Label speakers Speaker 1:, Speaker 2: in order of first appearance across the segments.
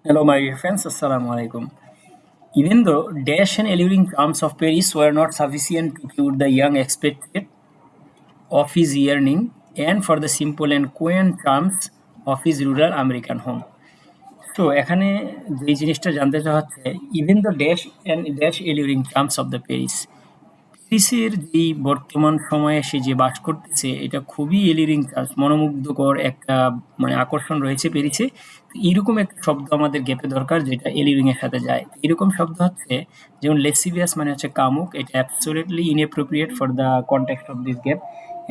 Speaker 1: Hello, my dear friends. Assalamu alaikum. Even though dash and alluring charms of Paris were not sufficient to cure the young expected of his yearning, and for the simple and quaint charms of his rural American home. তো এখানে যে জিনিসটা জানতে চাওয়া হচ্ছে, even the dash alluring charms of the Paris, প্যারিসের যেই বর্তমান সময়ে সে যে বাস করতেছে এটা খুবই এলিউরিং চার্মস, মনোমুগ্ধকর একটা মানে আকর্ষণ রয়েছে প্যারিসে। তো এইরকম একটা শব্দ আমাদের গ্যাপে দরকার যেটা এলিউরিং এর সাথে যায়। এরকম শব্দ হচ্ছে যেমন লেসিভিয়াস মানে হচ্ছে কামুক, এটা absolutely inappropriate for the context of this gap.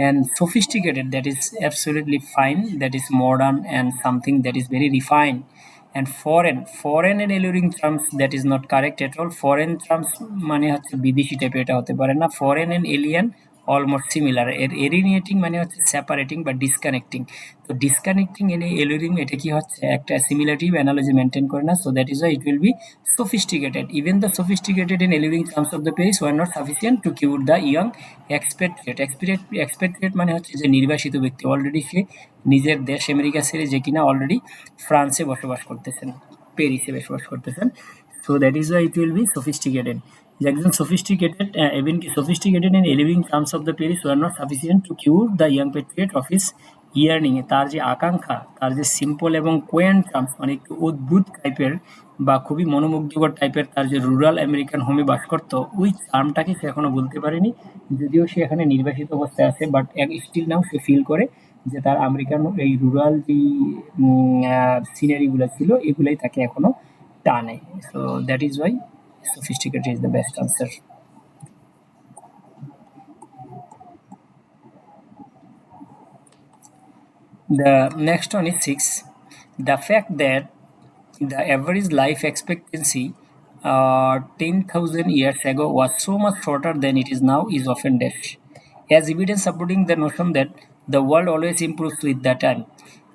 Speaker 1: And sophisticated, that is absolutely fine, that is modern and something that is very refined. And foreign and alluring terms, that is not correct at all. Foreign terms মানে হচ্ছে বিদেশি টাইপের, এটা হতে পারে না। Foreign and alien almost similar. এর alienating মানে হচ্ছে সেপারেটিং বা ডিসকানেক্টিং। তো ডিসকানেক্টিং এন্ড এলুরিং এটা কি হচ্ছে একটা সিমিলারিটি অ্যানালজি মেনটেন করে না। So that is why it will B sophisticated. Even the sophisticated and alluring charms of the Paris were not sufficient to cure the young expatriate. Expatriate মানে হচ্ছে যে নির্বাসিত ব্যক্তি, অলরেডি সে নিজের দেশ আমেরিকা ছেড়ে যে কিনা অলরেডি ফ্রান্সে বসবাস করতেছেন, প্যারিসে বসবাস করতেছেন। So that is why it will be sophisticated. যে একজন সফিস্টিকেটেড, ইভেন কি sophisticated and alluring terms of the Paris were not sufficient to cure the young patriot of his yearning, তার যে আকাঙ্ক্ষা, তার যে সিম্পল এবং কোয়েন্ট টার্মস মানে একটু অদ্ভুত টাইপের বা খুবই মনোমুগ্ধকর টাইপের তার যে রুরাল আমেরিকান হোমে বাস করত, ওই টার্মটাকে সে এখনো বলতে পারেনি। যদিও সে এখানে নির্বাসিত অবস্থায় আছে, বাট স্টিল নাও সে ফিল করে যে তার আমেরিকান এই রুরাল যে সিনারিগুলো ছিল এগুলাই তাকে এখনো টানে। So that is Y sophisticated is the best answer. The next one is 6. The fact that the average life expectancy 10,000 years ago was so much shorter than it is now is often dashed as evidence supporting the notion that the world always improves with the time.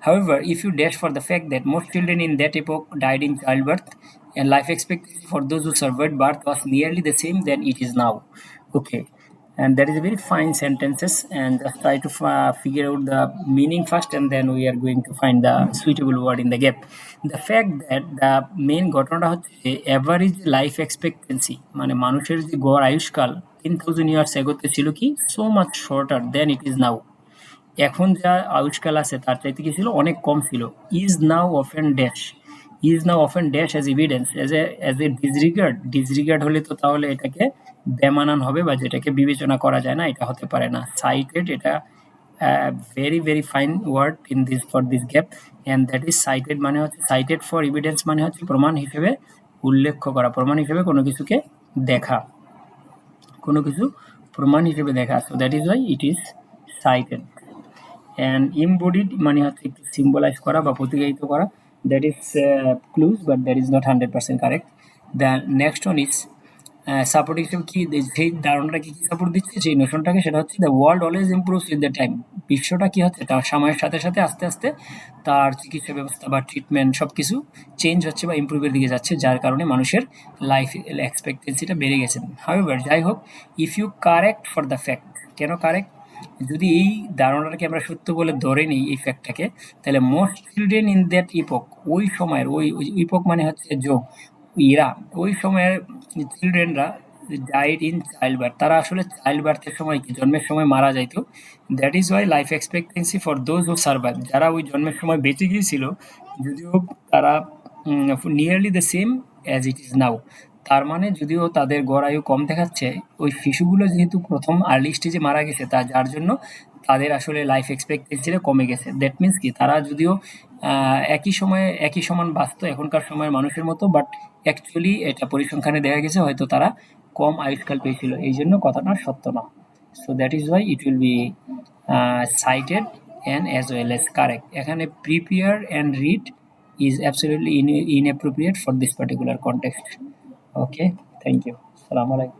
Speaker 1: However, if you dash for the fact that most children in that epoch died in childbirth and life expectancy for those who survived birth was nearly the same than it is now. Okay, and that is a very fine sentences, and just try to figure out the meaning first, and then we are going to find the suitable word in the gap. The fact that the main ঘটনাটা হচ্ছে average life expectancy মানে মানুষের যে গড় আয়ুষ্কাল 10,000 years এগোতে ছিল কি so much shorter than it is now, এখন যা আয়ুষ্কাল আছে তার চাইতে কি ছিল অনেক কম ছিল। Is now often dash as evidence as a disregard হলে তো তাহলে এটাকে বেমানান হবে বা যেটাকে বিবেচনা করা যায় না, এটা হতে পারে না। সাইটেড, এটা very very fine word in this for this gap, and that is cited মানে হচ্ছে সাইটেড ফর এভিডেন্স মানে হচ্ছে প্রমাণ হিসেবে উল্লেখ করা, প্রমাণ হিসেবে কোনো কিছুকে দেখা, কোনো কিছু প্রমাণ হিসেবে দেখা। So that is why it is cited. And embodied মানে হচ্ছে একটু সিম্বলাইজ করা বা প্রতিনিধিত্ব করা, that is close but that is not 100% correct. The next one is support হিসেবে কি সেই ধারণাটাকে কি সাপোর্ট দিচ্ছে সেই নোশনটাকে, সেটা হচ্ছে the world always improves with the time. বিশ্বটা কি হচ্ছে তার সময়ের সাথে সাথে আস্তে আস্তে তার চিকিৎসা ব্যবস্থা বা ট্রিটমেন্ট সব কিছু চেঞ্জ হচ্ছে বা ইমপ্রুভের দিকে যাচ্ছে, যার কারণে মানুষের লাইফ এক্সপেক্টেন্সিটা বেড়ে গেছে। হাউএভার, যাই হোক, if you correct for the fact, কেন কারেক্ট, যদি এই ধারণাটাকে আমরা সত্য বলে ধরে নিই এই ফ্যাক্টটাকে, তাহলে মোস্ট চিলড্রেন ইন দ্যাট ইপক, ওই সময়ের ওই ইপক মানে হচ্ছে যোগ ইরা, ওই সময়ের চিলড্রেনরা ডাইড ইন চাইল্ড বার্থ, তারা আসলে চাইল্ড বার্থের সময় কি জন্মের সময় মারা যাইতো। That is Y life expectancy for those who survive, যারা ওই জন্মের সময় বেঁচে গিয়েছিল যদিও তারা nearly the same as it is নাও। তার মানে যদিও তাদের গড় আয়ু কম দেখাচ্ছে, ওই শিশুগুলো যেহেতু প্রথম আর্লি স্টেজে মারা গেছে, তা যার জন্য তাদের আসলে লাইফ এক্সপেক্টেন্সিটা কমে গেছে। দ্যাট মিনস কি তারা যদিও একই সময়ে একই সমান বাঁচত এখনকার সময়ের মানুষের মতো, বাট অ্যাকচুয়ালি এটা পরিসংখ্যানে দেখা গেছে হয়তো তারা কম আয়ুষ্কাল পেয়েছিল, এই জন্য কথাটা সত্য না। So that is why it will be cited and as well as correct. এখানে prepare and read is absolutely inappropriate for this particular context. Okay, thank you. Assalamu alaikum.